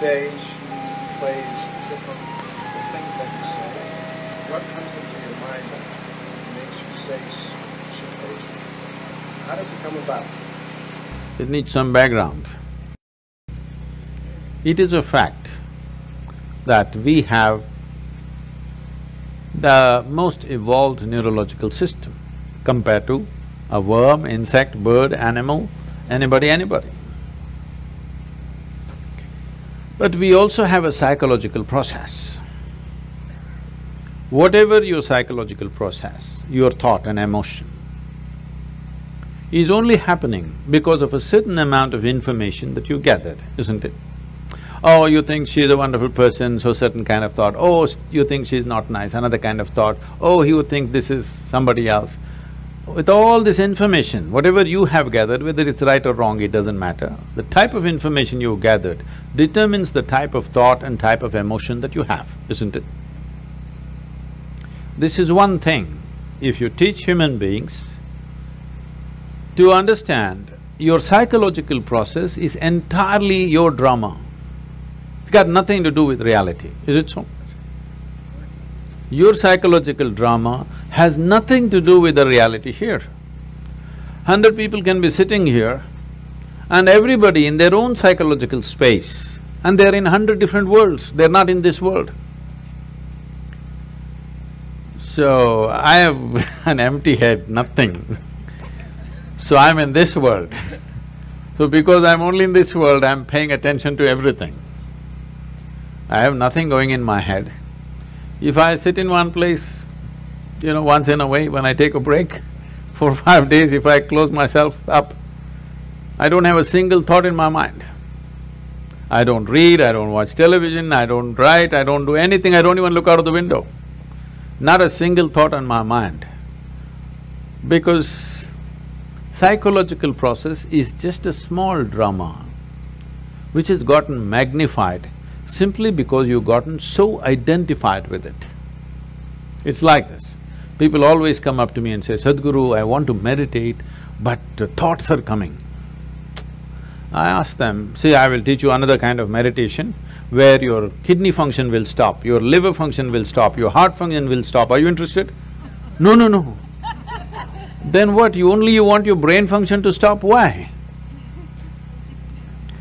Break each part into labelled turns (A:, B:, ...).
A: stage, he plays different the things that you say. What comes into your mind that makes you say certain things? How does it come about?
B: It needs some background. It is a fact that we have the most evolved neurological system compared to a worm, insect, bird, animal, anybody. But we also have a psychological process. Whatever your psychological process, your thought and emotion, is only happening because of a certain amount of information that you gathered, isn't it? Oh, you think she's a wonderful person, so certain kind of thought. Oh, you think she's not nice, another kind of thought. Oh, you think this is somebody else. With all this information, whatever you have gathered, whether it's right or wrong, it doesn't matter. The type of information you gathered determines the type of thought and type of emotion that you have, isn't it? This is one thing. If you teach human beings to understand your psychological process is entirely your drama. It's got nothing to do with reality, is it so? Your psychological drama has nothing to do with the reality here. 100 people can be sitting here and everybody in their own psychological space, and they're in 100 different worlds, they're not in this world. So, I have an empty head, nothing. So I'm in this world. So because I'm only in this world, I'm paying attention to everything. I have nothing going in my head. If I sit in one place, once in a way, when I take a break, 4 or 5 days, if I close myself up, I don't have a single thought in my mind. I don't read, I don't watch television, I don't write, I don't do anything, I don't even look out of the window. Not a single thought on my mind. Because psychological process is just a small drama which has gotten magnified simply because you've gotten so identified with it. It's like this. People always come up to me and say, Sadhguru, I want to meditate, but thoughts are coming. I ask them, see, I will teach you another kind of meditation where your kidney function will stop, your liver function will stop, your heart function will stop. Are you interested? No. Then what, you want your brain function to stop? Why?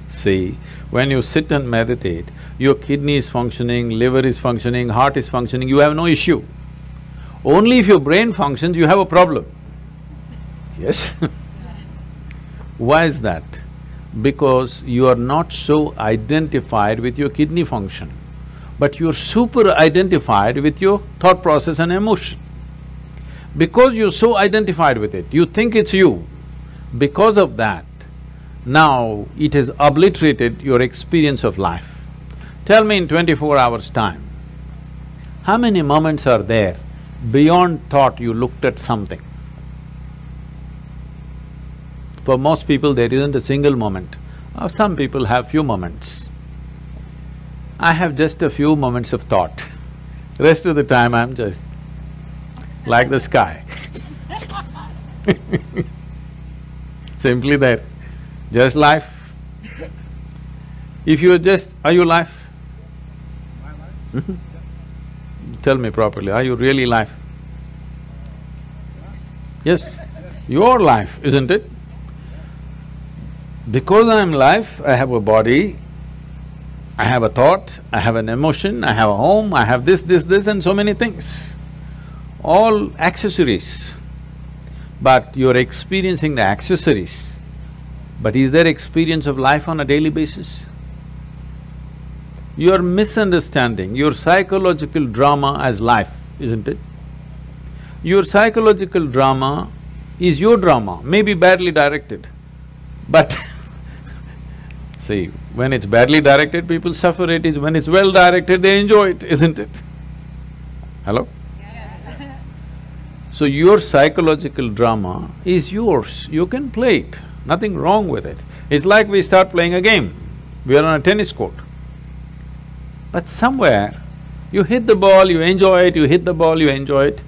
B: See, when you sit and meditate, your kidney is functioning, liver is functioning, heart is functioning, you have no issue. Only if your brain functions, you have a problem. Yes? Why is that? Because you are not so identified with your kidney function, but you're super identified with your thought process and emotion. Because you're so identified with it, you think it's you. Because of that, now it has obliterated your experience of life. Tell me in 24 hours' time, how many moments are there beyond thought you looked at something? For most people, there isn't a single moment. Some people have few moments. I have just a few moments of thought. Rest of the time, I'm just like the sky. Simply there, just life. If you are just… are you life?
A: My life?
B: Tell me properly, are you really life? Yes, your life, isn't it? Because I'm life, I have a body, I have a thought, I have an emotion, I have a home, I have this and so many things. All accessories. But you're experiencing the accessories. But is there experience of life on a daily basis? You're misunderstanding your psychological drama as life, isn't it? Your psychological drama is your drama, maybe badly directed, but see, when it's badly directed, people suffer it. When it's well directed, they enjoy it, isn't it? Hello?
C: Yes.
B: So your psychological drama is yours, you can play it, nothing wrong with it. It's like we start playing a game, we are on a tennis court. But somewhere, you hit the ball, you enjoy it, you hit the ball, you enjoy it.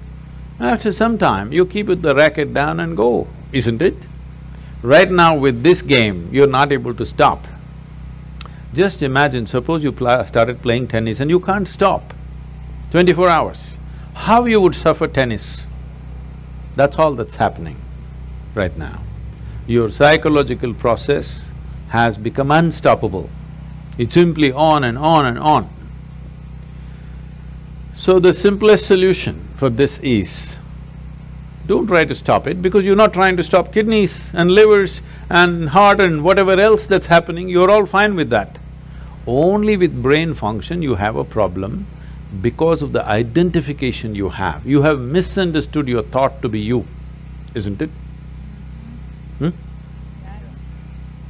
B: After some time, you keep the racket down and go, isn't it? Right now with this game, you're not able to stop. Just imagine, suppose you started playing tennis and you can't stop 24 hours. How you would suffer tennis? That's all that's happening right now. Your psychological process has become unstoppable. It's simply on and on and on. So the simplest solution for this is, don't try to stop it because you're not trying to stop kidneys and livers and heart and whatever else that's happening, you're all fine with that. Only with brain function you have a problem because of the identification you have. You have misunderstood your thought to be you, isn't it?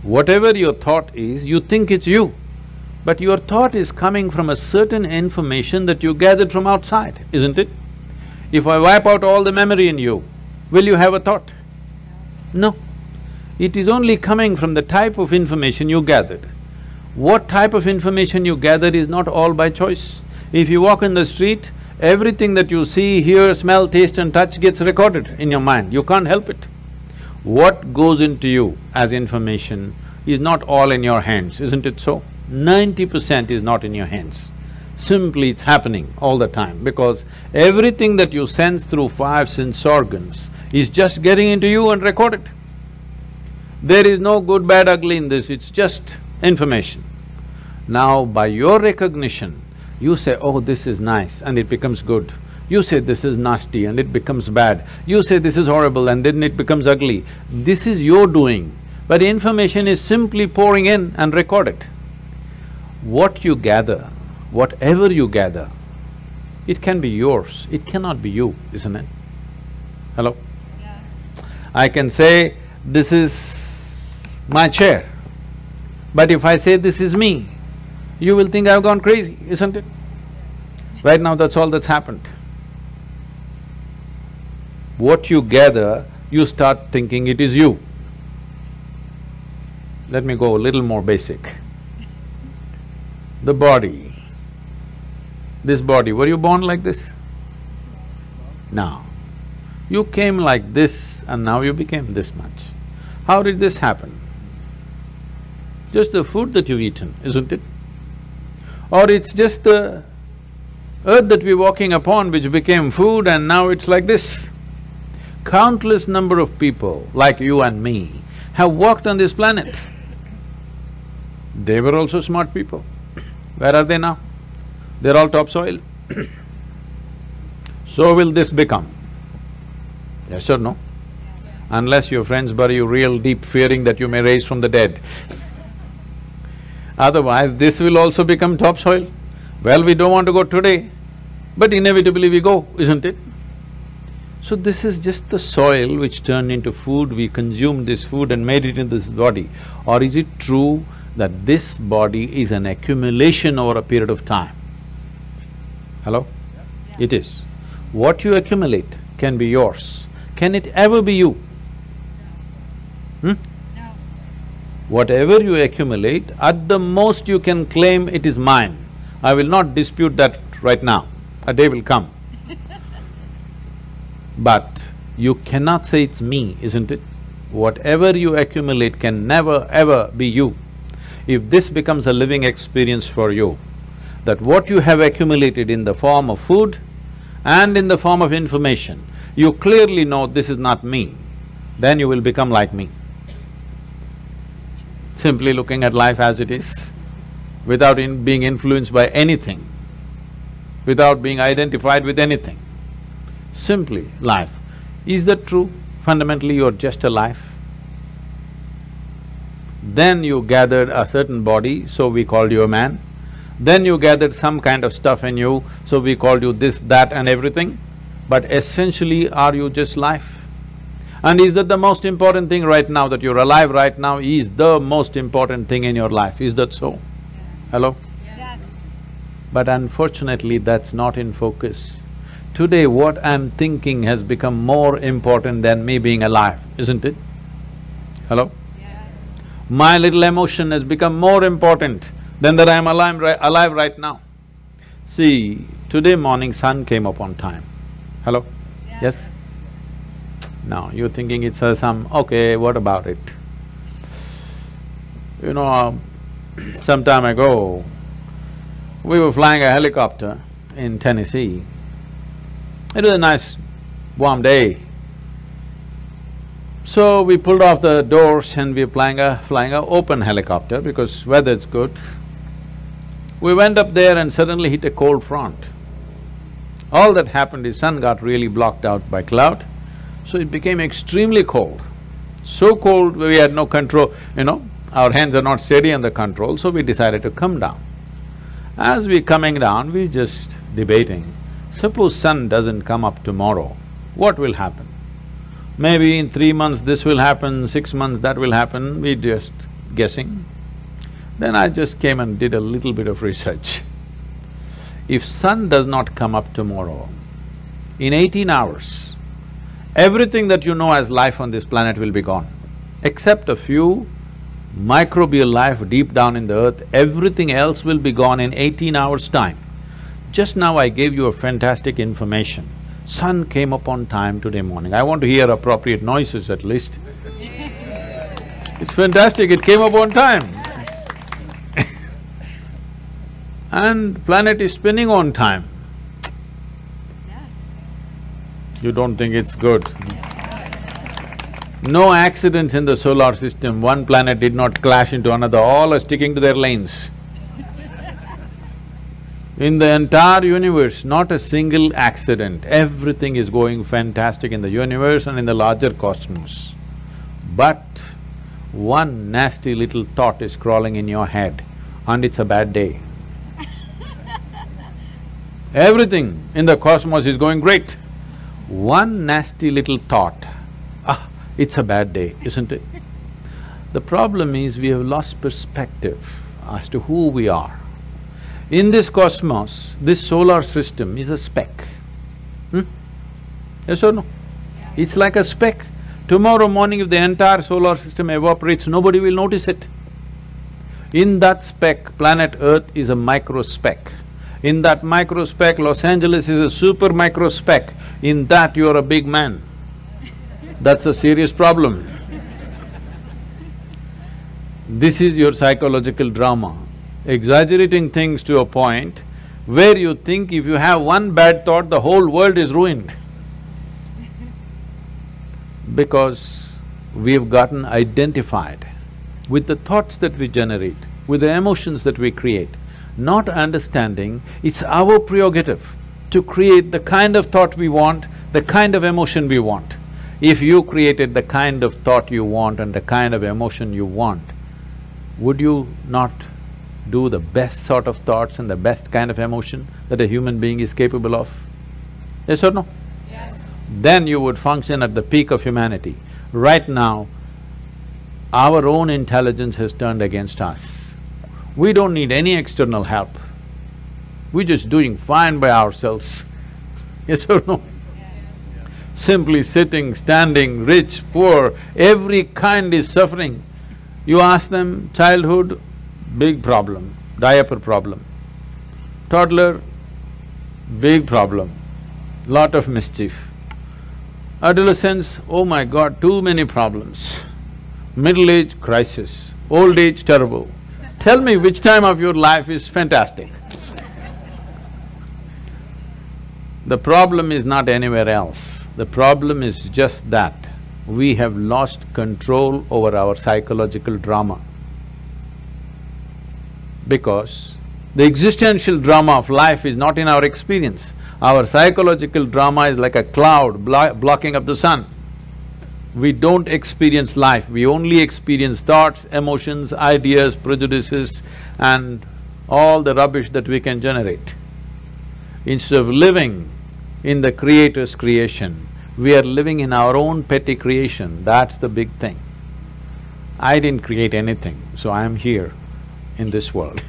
B: Whatever your thought is, you think it's you. But your thought is coming from a certain information that you gathered from outside, isn't it? If I wipe out all the memory in you, will you have a thought? No. It is only coming from the type of information you gathered. What type of information you gather is not all by choice. If you walk in the street, everything that you see, hear, smell, taste and touch gets recorded in your mind, you can't help it. What goes into you as information is not all in your hands, isn't it so? 90% is not in your hands. Simply it's happening all the time because everything that you sense through five sense organs is just getting into you and recorded. There is no good, bad, ugly in this, it's just information. Now by your recognition, you say, oh, this is nice and it becomes good. You say this is nasty and it becomes bad. You say this is horrible and then it becomes ugly. This is your doing, but information is simply pouring in and recorded. What you gather, whatever you gather, it can be yours, it cannot be you, isn't it? Hello?
C: Yeah.
B: I can say, this is my chair, but if I say this is me, you will think I've gone crazy, isn't it? Right now that's all that's happened. What you gather, you start thinking it is you. Let me go a little more basic. The body, this body, were you born like this? No. You came like this and now you became this much. How did this happen? Just the food that you've eaten, isn't it? Or it's just the earth that we're walking upon which became food and now it's like this. Countless number of people like you and me have walked on this planet. They were also smart people. Where are they now? They're all topsoil. So will this become? Yes or no? Unless your friends bury you real deep, fearing that you may rise from the dead. Otherwise, this will also become topsoil. Well, we don't want to go today, but inevitably we go, isn't it? So this is just the soil which turned into food, we consumed this food and made it into this body. Or is it true that this body is an accumulation over a period of time? Hello?
C: Yeah.
B: It is. What you accumulate can be yours. Can it ever be you?
C: No.
B: Whatever you accumulate, at the most you can claim it is mine. I will not dispute that right now, a day will come. But you cannot say it's me, isn't it? Whatever you accumulate can never ever be you. If this becomes a living experience for you, that what you have accumulated in the form of food and in the form of information, you clearly know this is not me, then you will become like me. Simply looking at life as it is, without being influenced by anything, without being identified with anything. Simply life. Is that true? Fundamentally you're just a life. Then you gathered a certain body, so we called you a man. Then you gathered some kind of stuff in you, so we called you this, that and everything. But essentially, are you just life? And is that the most important thing right now, that you're alive right now is the most important thing in your life, is that so?
C: Yes.
B: Hello?
C: Yes.
B: But unfortunately, that's not in focus. Today, what I'm thinking has become more important than me being alive, isn't it? Hello?
C: Yes.
B: My little emotion has become more important than that I'm alive right now. See, today morning sun came up on time. Hello? Yes? Now, you're thinking it's some… okay, what about it? You know, some time ago, we were flying a helicopter in Tennessee. It was a nice warm day. So we pulled off the doors and we were flying a open helicopter because weather's good. We went up there and suddenly hit a cold front. All that happened is sun got really blocked out by cloud, so it became extremely cold. So cold we had no control, our hands are not steady on the control, so we decided to come down. As we coming down, we just debating, suppose sun doesn't come up tomorrow, what will happen? Maybe in 3 months this will happen, 6 months that will happen, we just guessing. Then I just came and did a little bit of research. If sun does not come up tomorrow, in 18 hours, everything that you know as life on this planet will be gone. Except a few microbial life deep down in the earth, everything else will be gone in 18 hours' time. Just now I gave you a fantastic information. Sun came up on time today morning. I want to hear appropriate noises at least. It's fantastic, it came up on time. And planet is spinning on time.
C: Yes.
B: You don't think it's good? No accidents in the solar system, one planet did not clash into another, all are sticking to their lanes. In the entire universe, not a single accident, everything is going fantastic in the universe and in the larger cosmos. But one nasty little thought is crawling in your head and it's a bad day. Everything in the cosmos is going great. One nasty little thought, it's a bad day, isn't it? The problem is we have lost perspective as to who we are. In this cosmos, this solar system is a speck. Yes or no?
C: Yeah.
B: It's like a speck. Tomorrow morning if the entire solar system evaporates, nobody will notice it. In that speck, planet Earth is a micro speck. In that micro speck, Los Angeles is a super micro speck. In that, you are a big man. That's a serious problem. This is your psychological drama. Exaggerating things to a point where you think if you have one bad thought, the whole world is ruined. Because we've gotten identified with the thoughts that we generate, with the emotions that we create, not understanding it's our prerogative to create the kind of thought we want, the kind of emotion we want. If you created the kind of thought you want and the kind of emotion you want, would you not do the best sort of thoughts and the best kind of emotion that a human being is capable of? Yes or no?
C: Yes.
B: Then you would function at the peak of humanity. Right now, our own intelligence has turned against us. We don't need any external help. We're just doing fine by ourselves. Yes or no?
C: Yes.
B: Simply sitting, standing, rich, poor, every kind is suffering. You ask them, childhood, big problem, diaper problem. Toddler, big problem, lot of mischief. Adolescence, oh my God, too many problems. Middle age, crisis. Old age, terrible. Tell me which time of your life is fantastic. The problem is not anywhere else. The problem is just that we have lost control over our psychological drama. Because the existential drama of life is not in our experience. Our psychological drama is like a cloud blocking up the sun. We don't experience life, we only experience thoughts, emotions, ideas, prejudices and all the rubbish that we can generate. Instead of living in the Creator's creation, we are living in our own petty creation, that's the big thing. I didn't create anything, so I am here in this world.